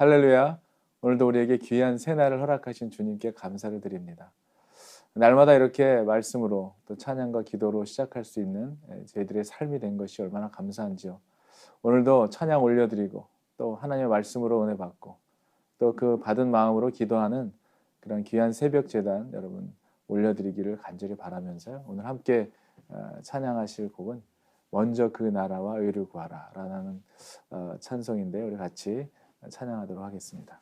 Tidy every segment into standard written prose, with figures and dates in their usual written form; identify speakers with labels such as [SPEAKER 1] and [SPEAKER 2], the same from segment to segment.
[SPEAKER 1] 할렐루야. 오늘도 우리에게 귀한 새날을 허락하신 주님께 감사를 드립니다. 날마다 이렇게 말씀으로 또 찬양과 기도로 시작할 수 있는 저희들의 삶이 된 것이 얼마나 감사한지요. 오늘도 찬양 올려드리고 또 하나님의 말씀으로 은혜 받고 또 그 받은 마음으로 기도하는 그런 귀한 새벽 제단 여러분 올려드리기를 간절히 바라면서요. 오늘 함께 찬양하실 곡은 먼저 그 나라와 의를 구하라 라는 찬송인데요. 우리 같이 찬양하도록 하겠습니다.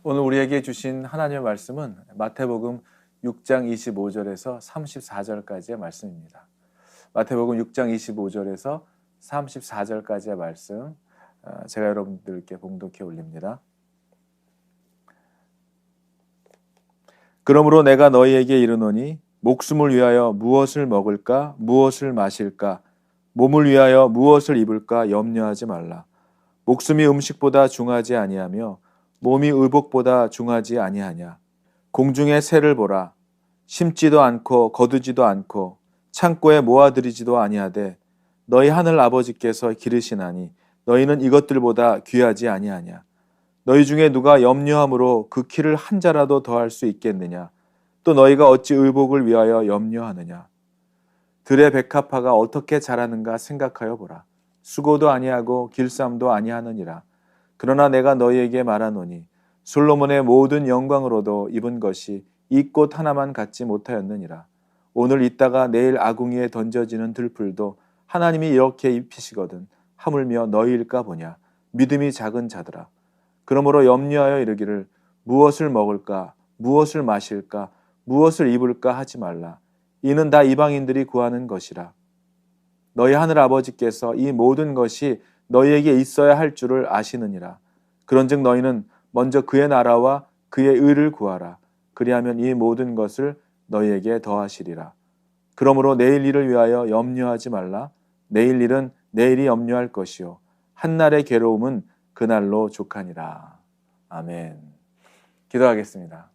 [SPEAKER 1] 오늘 우리에게 주신 하나님의 말씀은 마태복음 6장 25절에서 34절까지의 말씀입니다. 마태복음 6장 25절에서 34절까지의 말씀, 제가 여러분들께 봉독해 올립니다. 그러므로 내가 너희에게 이르노니 목숨을 위하여 무엇을 먹을까 무엇을 마실까 몸을 위하여 무엇을 입을까 염려하지 말라. 목숨이 음식보다 중하지 아니하며 몸이 의복보다 중하지 아니하냐. 공중의 새를 보라. 심지도 않고 거두지도 않고 창고에 모아들이지도 아니하되 너희 하늘 아버지께서 기르시나니 너희는 이것들보다 귀하지 아니하냐. 너희 중에 누가 염려함으로 그 키를 한 자라도 더할 수 있겠느냐. 또 너희가 어찌 의복을 위하여 염려하느냐. 들의 백합화가 어떻게 자라는가 생각하여 보라. 수고도 아니하고 길쌈도 아니하느니라. 그러나 내가 너희에게 말하노니 솔로몬의 모든 영광으로도 입은 것이 이 꽃 하나만 갖지 못하였느니라. 오늘 있다가 내일 아궁이에 던져지는 들풀도 하나님이 이렇게 입히시거든 하물며 너희일까 보냐. 믿음이 작은 자들아. 그러므로 염려하여 이르기를 무엇을 먹을까 무엇을 마실까 무엇을 입을까 하지 말라. 이는 다 이방인들이 구하는 것이라. 너희 하늘 아버지께서 이 모든 것이 너희에게 있어야 할 줄을 아시느니라. 그런즉 너희는 먼저 그의 나라와 그의 의를 구하라. 그리하면 이 모든 것을 너희에게 더하시리라. 그러므로 내일 일을 위하여 염려하지 말라. 내일 일은 내일이 염려할 것이요 한날의 괴로움은 그날로 족하니라. 아멘. 기도하겠습니다.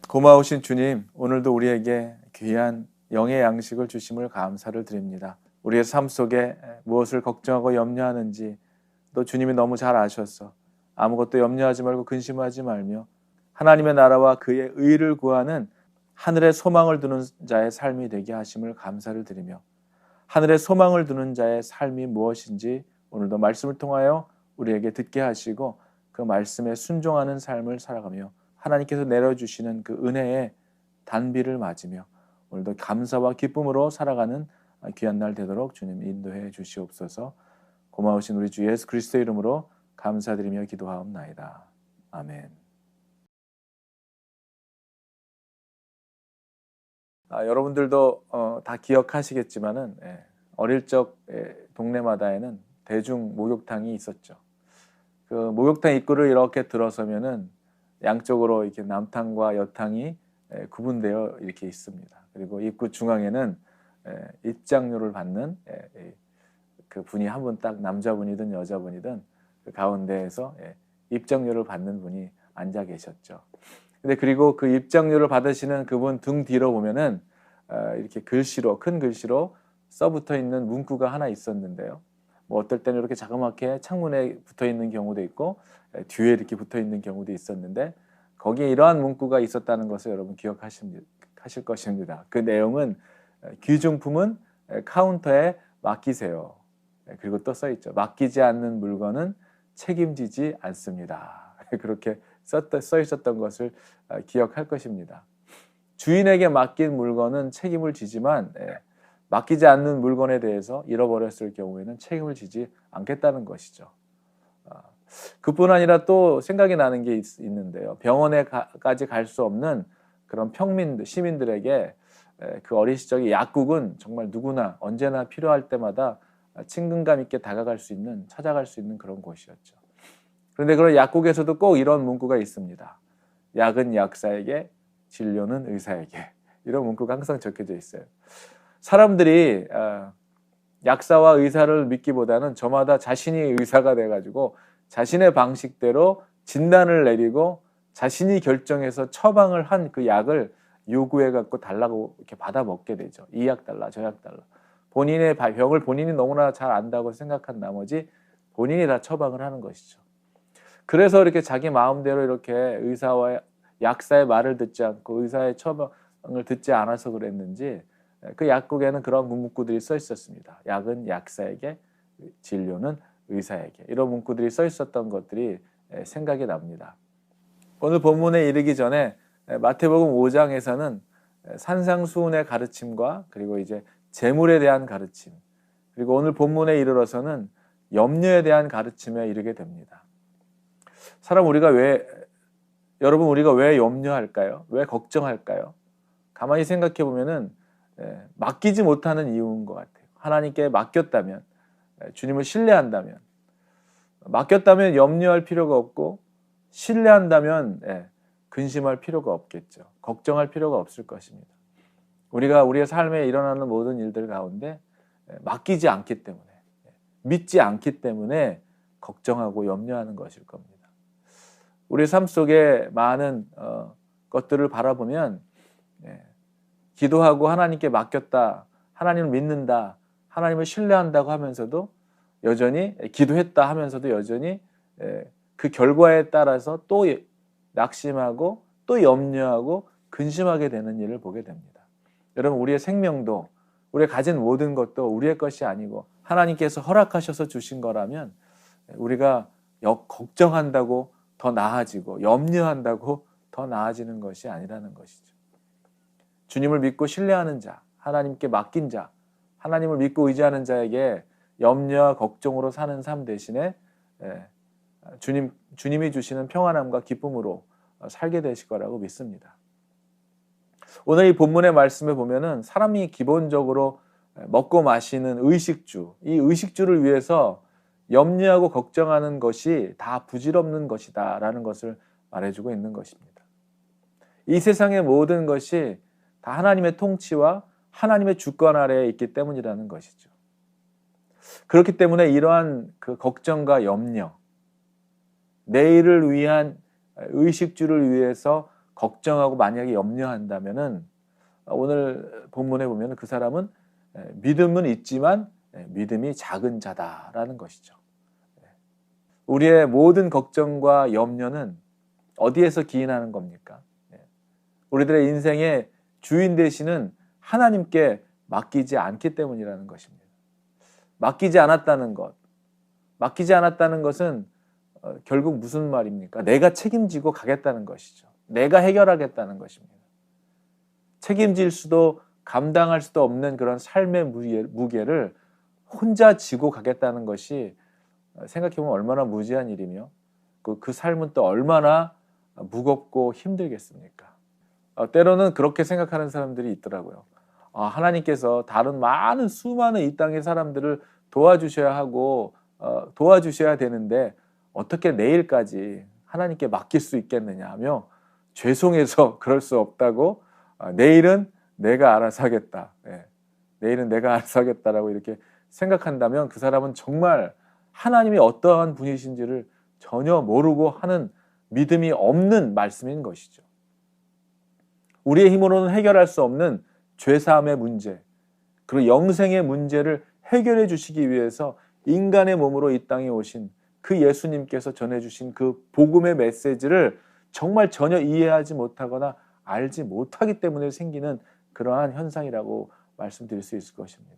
[SPEAKER 1] 고마우신 주님, 오늘도 우리에게 귀한 영의 양식을 주심을 감사를 드립니다. 우리의 삶 속에 무엇을 걱정하고 염려하는지 또 주님이 너무 잘 아셔서 아무것도 염려하지 말고 근심하지 말며 하나님의 나라와 그의 의를 구하는 하늘의 소망을 두는 자의 삶이 되게 하심을 감사를 드리며 하늘의 소망을 두는 자의 삶이 무엇인지 오늘도 말씀을 통하여 우리에게 듣게 하시고 그 말씀에 순종하는 삶을 살아가며 하나님께서 내려주시는 그 은혜의 단비를 맞으며 오늘도 감사와 기쁨으로 살아가는 귀한 날 되도록 주님 인도해 주시옵소서. 고마우신 우리 주 예수 그리스도의 이름으로 감사드리며 기도하옵나이다. 아멘. 여러분들도 다 기억하시겠지만은 어릴 적 동네마다에는 대중 목욕탕이 있었죠. 그 목욕탕 입구를 이렇게 들어서면은 양쪽으로 이렇게 남탕과 여탕이 구분되어 이렇게 있습니다. 그리고 입구 중앙에는 입장료를 받는 그 분이 한 분 딱 남자분이든 여자분이든 그 가운데에서 입장료를 받는 분이 앉아 계셨죠. 근데 그리고 그 입장료를 받으시는 그분 등 뒤로 보면은 이렇게 글씨로 큰 글씨로 써붙어 있는 문구가 하나 있었는데요. 뭐 어떨 때는 이렇게 자그맣게 창문에 붙어 있는 경우도 있고 뒤에 이렇게 붙어 있는 경우도 있었는데 거기에 이러한 문구가 있었다는 것을 여러분 기억하실 것입니다. 그 내용은 귀중품은 카운터에 맡기세요. 그리고 또 써 있죠. 맡기지 않는 물건은 책임지지 않습니다. 그렇게 써 있었던 것을 기억할 것입니다. 주인에게 맡긴 물건은 책임을 지지만 맡기지 않는 물건에 대해서 잃어버렸을 경우에는 책임을 지지 않겠다는 것이죠. 그뿐 아니라 또 생각이 나는 게 있는데요. 병원에까지 갈 수 없는 그런 평민들, 시민들에게 그 어린 시절의 약국은 정말 누구나 언제나 필요할 때마다 친근감 있게 다가갈 수 있는, 찾아갈 수 있는 그런 곳이었죠. 그런데 그런 약국에서도 꼭 이런 문구가 있습니다. 약은 약사에게, 진료는 의사에게. 이런 문구가 항상 적혀져 있어요. 사람들이 약사와 의사를 믿기보다는 저마다 자신이 의사가 돼가지고 자신의 방식대로 진단을 내리고 자신이 결정해서 처방을 한 그 약을 요구해 갖고 달라고 이렇게 받아 먹게 되죠. 이 약 달라, 저 약 달라. 본인의 병을 본인이 너무나 잘 안다고 생각한 나머지 본인이 다 처방을 하는 것이죠. 그래서 이렇게 자기 마음대로 이렇게 의사와 약사의 말을 듣지 않고 의사의 처방을 듣지 않아서 그랬는지 그 약국에는 그런 문구들이 써 있었습니다. 약은 약사에게, 진료는 의사에게. 이런 문구들이 써 있었던 것들이 생각이 납니다. 오늘 본문에 이르기 전에 마태복음 5장에서는 산상수훈의 가르침과 그리고 이제 재물에 대한 가르침, 그리고 오늘 본문에 이르러서는 염려에 대한 가르침에 이르게 됩니다. 사람 우리가 왜 여러분, 우리가 왜 염려할까요? 왜 걱정할까요? 가만히 생각해 보면은 맡기지 못하는 이유인 것 같아요. 하나님께 맡겼다면, 주님을 신뢰한다면, 맡겼다면 염려할 필요가 없고, 신뢰한다면 근심할 필요가 없겠죠. 걱정할 필요가 없을 것입니다. 우리가 우리의 삶에 일어나는 모든 일들 가운데 맡기지 않기 때문에, 믿지 않기 때문에 걱정하고 염려하는 것일 겁니다. 우리 삶 속에 많은 것들을 바라보면 기도하고 하나님께 맡겼다, 하나님을 믿는다, 하나님을 신뢰한다고 하면서도 여전히 기도했다 하면서도 여전히 그 결과에 따라서 또 낙심하고 또 염려하고 근심하게 되는 일을 보게 됩니다. 여러분, 우리의 생명도, 우리가 가진 모든 것도 우리의 것이 아니고 하나님께서 허락하셔서 주신 거라면 우리가 걱정한다고 더 나아지고 염려한다고 더 나아지는 것이 아니라는 것이죠. 주님을 믿고 신뢰하는 자, 하나님께 맡긴 자, 하나님을 믿고 의지하는 자에게 염려와 걱정으로 사는 삶 대신에 주님이 주시는 평안함과 기쁨으로 살게 되실 거라고 믿습니다. 오늘 이 본문의 말씀에 보면은 사람이 기본적으로 먹고 마시는 의식주, 이 의식주를 위해서 염려하고 걱정하는 것이 다 부질없는 것이다 라는 것을 말해주고 있는 것입니다. 이 세상의 모든 것이 다 하나님의 통치와 하나님의 주권 아래에 있기 때문이라는 것이죠. 그렇기 때문에 이러한 그 걱정과 염려, 내일을 위한 의식주를 위해서 걱정하고 만약에 염려한다면은 오늘 본문에 보면 그 사람은 믿음은 있지만 믿음이 작은 자다라는 것이죠. 우리의 모든 걱정과 염려는 어디에서 기인하는 겁니까? 우리들의 인생의 주인 되시는 하나님께 맡기지 않기 때문이라는 것입니다. 맡기지 않았다는 것, 맡기지 않았다는 것은 결국 무슨 말입니까? 내가 책임지고 가겠다는 것이죠. 내가 해결하겠다는 것입니다. 책임질 수도 감당할 수도 없는 그런 삶의 무게를 혼자 지고 가겠다는 것이 생각해보면 얼마나 무지한 일이며 그 삶은 또 얼마나 무겁고 힘들겠습니까? 때로는 그렇게 생각하는 사람들이 있더라고요. 하나님께서 다른 많은 수많은 이 땅의 사람들을 도와주셔야 하고 도와주셔야 되는데 어떻게 내일까지 하나님께 맡길 수 있겠느냐 하며 죄송해서 그럴 수 없다고 내일은 내가 알아서 하겠다. 내일은 내가 알아서 하겠다라고 이렇게 생각한다면 그 사람은 정말 하나님이 어떠한 분이신지를 전혀 모르고 하는 믿음이 없는 말씀인 것이죠. 우리의 힘으로는 해결할 수 없는 죄사함의 문제, 그리고 영생의 문제를 해결해 주시기 위해서 인간의 몸으로 이 땅에 오신 그 예수님께서 전해주신 그 복음의 메시지를 정말 전혀 이해하지 못하거나 알지 못하기 때문에 생기는 그러한 현상이라고 말씀드릴 수 있을 것입니다.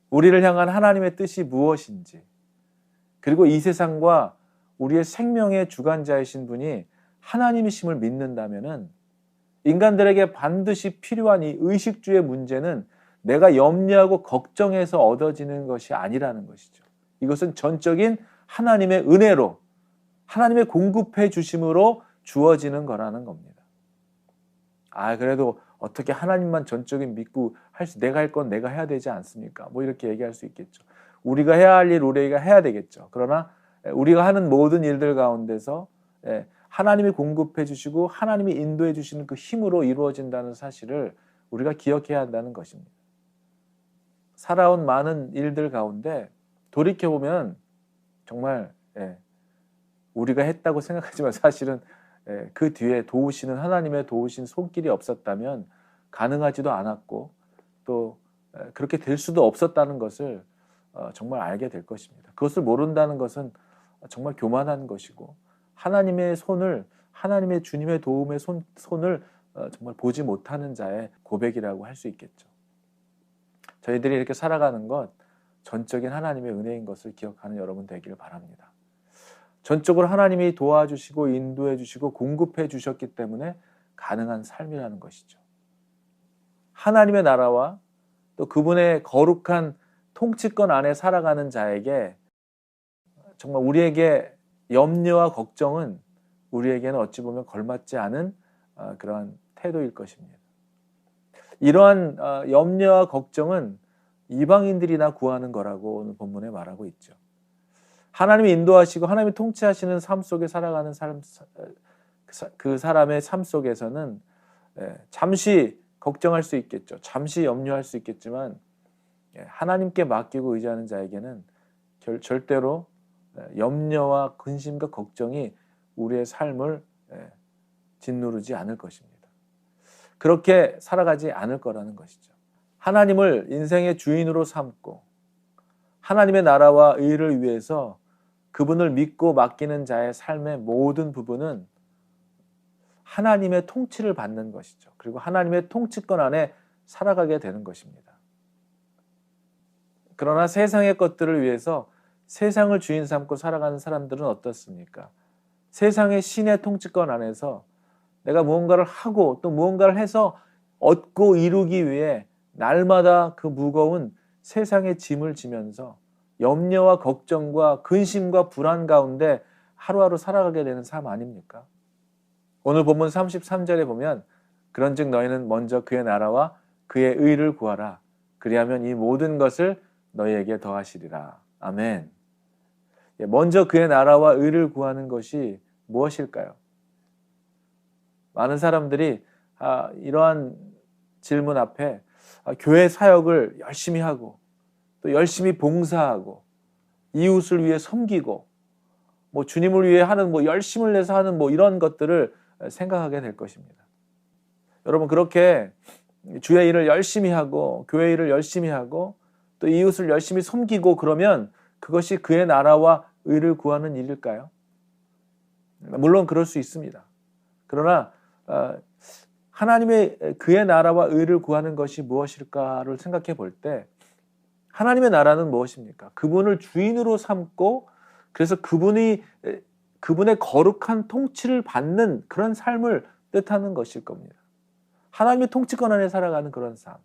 [SPEAKER 1] 우리를 향한 하나님의 뜻이 무엇인지, 그리고 이 세상과 우리의 생명의 주관자이신 분이 하나님이심을 믿는다면은 인간들에게 반드시 필요한 이 의식주의 문제는 내가 염려하고 걱정해서 얻어지는 것이 아니라는 것이죠. 이것은 전적인 하나님의 은혜로, 하나님의 공급해 주심으로 주어지는 거라는 겁니다. 그래도 어떻게 하나님만 전적인 믿고 내가 할 건 내가 해야 되지 않습니까? 뭐 이렇게 얘기할 수 있겠죠. 우리가 해야 할 일 우리가 해야 되겠죠. 그러나 우리가 하는 모든 일들 가운데서 하나님이 공급해 주시고 하나님이 인도해 주시는 그 힘으로 이루어진다는 사실을 우리가 기억해야 한다는 것입니다. 살아온 많은 일들 가운데 돌이켜보면 정말 우리가 했다고 생각하지만 사실은 그 뒤에 도우시는 하나님의 도우신 손길이 없었다면 가능하지도 않았고 또 그렇게 될 수도 없었다는 것을 정말 알게 될 것입니다. 그것을 모른다는 것은 정말 교만한 것이고 하나님의 손을, 하나님의 주님의 도움의 손을 정말 보지 못하는 자의 고백이라고 할 수 있겠죠. 저희들이 이렇게 살아가는 것 전적인 하나님의 은혜인 것을 기억하는 여러분 되기를 바랍니다. 전적으로 하나님이 도와주시고 인도해 주시고 공급해 주셨기 때문에 가능한 삶이라는 것이죠. 하나님의 나라와 또 그분의 거룩한 통치권 안에 살아가는 자에게 정말 우리에게 염려와 걱정은 우리에게는 어찌 보면 걸맞지 않은 그러한 태도일 것입니다. 이러한 염려와 걱정은 이방인들이나 구하는 거라고 오늘 본문에 말하고 있죠. 하나님이 인도하시고 하나님이 통치하시는 삶 속에 살아가는 그 사람의 삶 속에서는 잠시 걱정할 수 있겠죠. 잠시 염려할 수 있겠지만 하나님께 맡기고 의지하는 자에게는 절대로 염려와 근심과 걱정이 우리의 삶을 짓누르지 않을 것입니다. 그렇게 살아가지 않을 거라는 것이죠. 하나님을 인생의 주인으로 삼고 하나님의 나라와 의를 위해서 그분을 믿고 맡기는 자의 삶의 모든 부분은 하나님의 통치를 받는 것이죠. 그리고 하나님의 통치권 안에 살아가게 되는 것입니다. 그러나 세상의 것들을 위해서 세상을 주인 삼고 살아가는 사람들은 어떻습니까? 세상의 신의 통치권 안에서 내가 무언가를 하고 또 무언가를 해서 얻고 이루기 위해 날마다 그 무거운 세상의 짐을 지면서 염려와 걱정과 근심과 불안 가운데 하루하루 살아가게 되는 삶 아닙니까? 오늘 본문 33절에 보면 그런즉 너희는 먼저 그의 나라와 그의 의를 구하라. 그리하면 이 모든 것을 너희에게 더하시리라. 아멘. 먼저 그의 나라와 의를 구하는 것이 무엇일까요? 많은 사람들이 이러한 질문 앞에 교회 사역을 열심히 하고 또 열심히 봉사하고 이웃을 위해 섬기고 주님을 위해 하는 열심을 내서 하는 이런 것들을 생각하게 될 것입니다. 여러분 그렇게 주의 일을 열심히 하고 교회 일을 열심히 하고 또 이웃을 열심히 섬기고 그러면 그것이 그의 나라와 의를 구하는 일일까요? 물론 그럴 수 있습니다. 그러나 하나님의 그의 나라와 의를 구하는 것이 무엇일까를 생각해 볼 때 하나님의 나라는 무엇입니까? 그분을 주인으로 삼고 그래서 그분의 거룩한 통치를 받는 그런 삶을 뜻하는 것일 겁니다. 하나님의 통치권 안에 살아가는 그런 삶.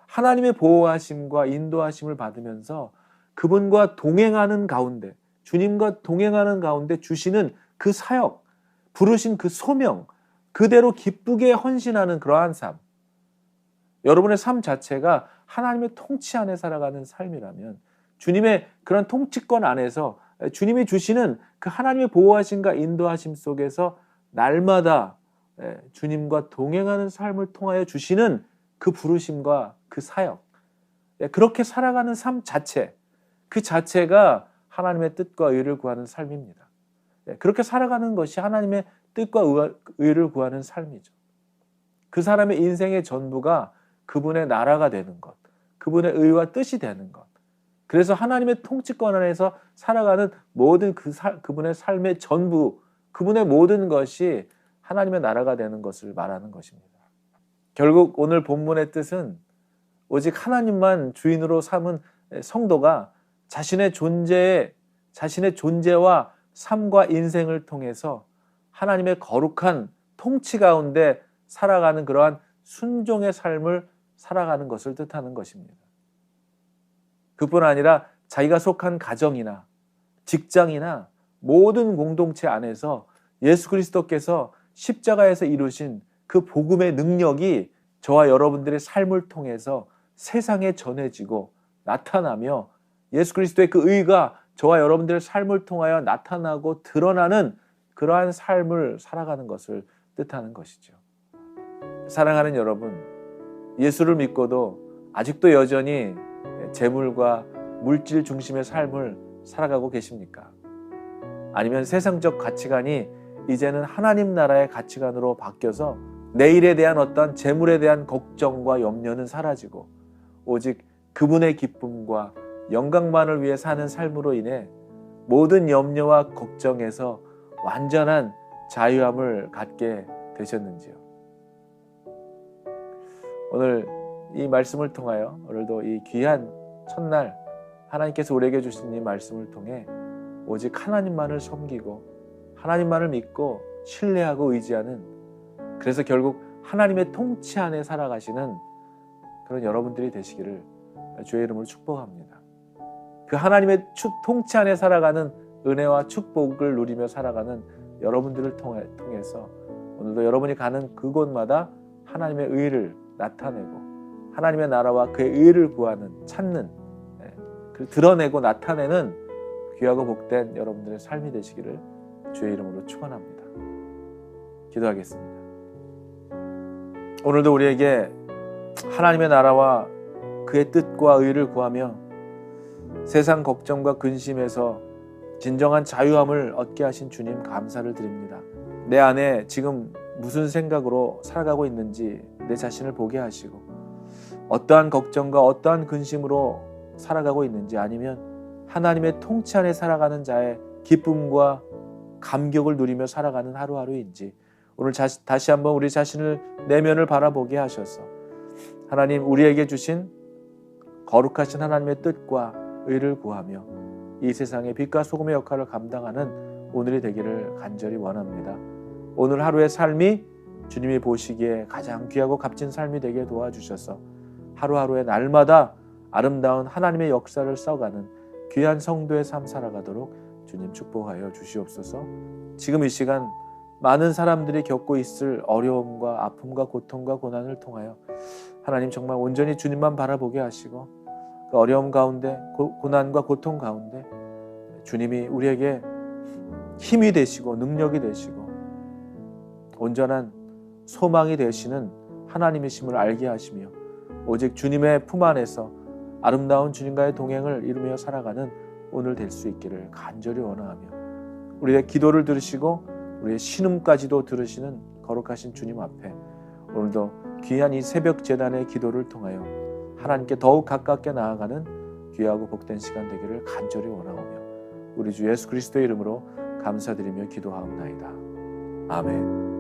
[SPEAKER 1] 하나님의 보호하심과 인도하심을 받으면서 그분과 동행하는 가운데 주님과 동행하는 가운데 주시는 그 사역, 부르신 그 소명, 그대로 기쁘게 헌신하는 그러한 삶. 여러분의 삶 자체가 하나님의 통치 안에 살아가는 삶이라면 주님의 그런 통치권 안에서 주님이 주시는 그 하나님의 보호하심과 인도하심 속에서 날마다 주님과 동행하는 삶을 통하여 주시는 그 부르심과 그 사역, 그렇게 살아가는 삶 자체, 그 자체가 하나님의 뜻과 의를 구하는 삶입니다. 그렇게 살아가는 것이 하나님의 뜻과 의를 구하는 삶이죠. 그 사람의 인생의 전부가 그분의 나라가 되는 것, 그분의 의와 뜻이 되는 것. 그래서 하나님의 통치권 안에서 살아가는 모든 그분의 삶의 전부, 그분의 모든 것이 하나님의 나라가 되는 것을 말하는 것입니다. 결국 오늘 본문의 뜻은 오직 하나님만 주인으로 삼은 성도가 자신의 존재와 삶과 인생을 통해서 하나님의 거룩한 통치 가운데 살아가는 그러한 순종의 삶을 살아가는 것을 뜻하는 것입니다. 그뿐 아니라 자기가 속한 가정이나 직장이나 모든 공동체 안에서 예수 그리스도께서 십자가에서 이루신 그 복음의 능력이 저와 여러분들의 삶을 통해서 세상에 전해지고 나타나며 예수 그리스도의 그 의가 저와 여러분들의 삶을 통하여 나타나고 드러나는 그러한 삶을 살아가는 것을 뜻하는 것이죠. 사랑하는 여러분, 예수를 믿고도 아직도 여전히 재물과 물질 중심의 삶을 살아가고 계십니까? 아니면 세상적 가치관이 이제는 하나님 나라의 가치관으로 바뀌어서 내일에 대한 어떤 재물에 대한 걱정과 염려는 사라지고 오직 그분의 기쁨과 영광만을 위해 사는 삶으로 인해 모든 염려와 걱정에서 완전한 자유함을 갖게 되셨는지요? 오늘 이 말씀을 통하여 오늘도 이 귀한 첫날 하나님께서 우리에게 주신 이 말씀을 통해 오직 하나님만을 섬기고 하나님만을 믿고 신뢰하고 의지하는, 그래서 결국 하나님의 통치 안에 살아가시는 그런 여러분들이 되시기를 주의 이름으로 축복합니다. 그 하나님의 통치 안에 살아가는 은혜와 축복을 누리며 살아가는 여러분들을 통해서 오늘도 여러분이 가는 그곳마다 하나님의 의를 나타내고 하나님의 나라와 그의 의를 구하는, 찾는, 드러내고 나타내는 귀하고 복된 여러분들의 삶이 되시기를 주의 이름으로 축원합니다. 기도하겠습니다. 오늘도 우리에게 하나님의 나라와 그의 뜻과 의를 구하며 세상 걱정과 근심에서 진정한 자유함을 얻게 하신 주님 감사를 드립니다. 내 안에 지금 무슨 생각으로 살아가고 있는지 내 자신을 보게 하시고 어떠한 걱정과 어떠한 근심으로 살아가고 있는지, 아니면 하나님의 통치 안에 살아가는 자의 기쁨과 감격을 누리며 살아가는 하루하루인지 오늘 다시 한번 우리 자신을 내면을 바라보게 하셔서 하나님 우리에게 주신 거룩하신 하나님의 뜻과 의를 구하며 이 세상의 빛과 소금의 역할을 감당하는 오늘이 되기를 간절히 원합니다. 오늘 하루의 삶이 주님이 보시기에 가장 귀하고 값진 삶이 되게 도와주셔서 하루하루의 날마다 아름다운 하나님의 역사를 써가는 귀한 성도의 삶 살아가도록 주님 축복하여 주시옵소서. 지금 이 시간 많은 사람들이 겪고 있을 어려움과 아픔과 고통과 고난을 통하여 하나님 정말 온전히 주님만 바라보게 하시고 그 어려움 가운데 고난과 고통 가운데 주님이 우리에게 힘이 되시고 능력이 되시고 온전한 소망이 되시는 하나님이심을 알게 하시며 오직 주님의 품 안에서 아름다운 주님과의 동행을 이루며 살아가는 오늘 될 수 있기를 간절히 원하며 우리의 기도를 들으시고 우리의 신음까지도 들으시는 거룩하신 주님 앞에 오늘도 귀한 이 새벽 제단의 기도를 통하여 하나님께 더욱 가깝게 나아가는 귀하고 복된 시간 되기를 간절히 원하오며 우리 주 예수 그리스도의 이름으로 감사드리며 기도하옵나이다. 아멘.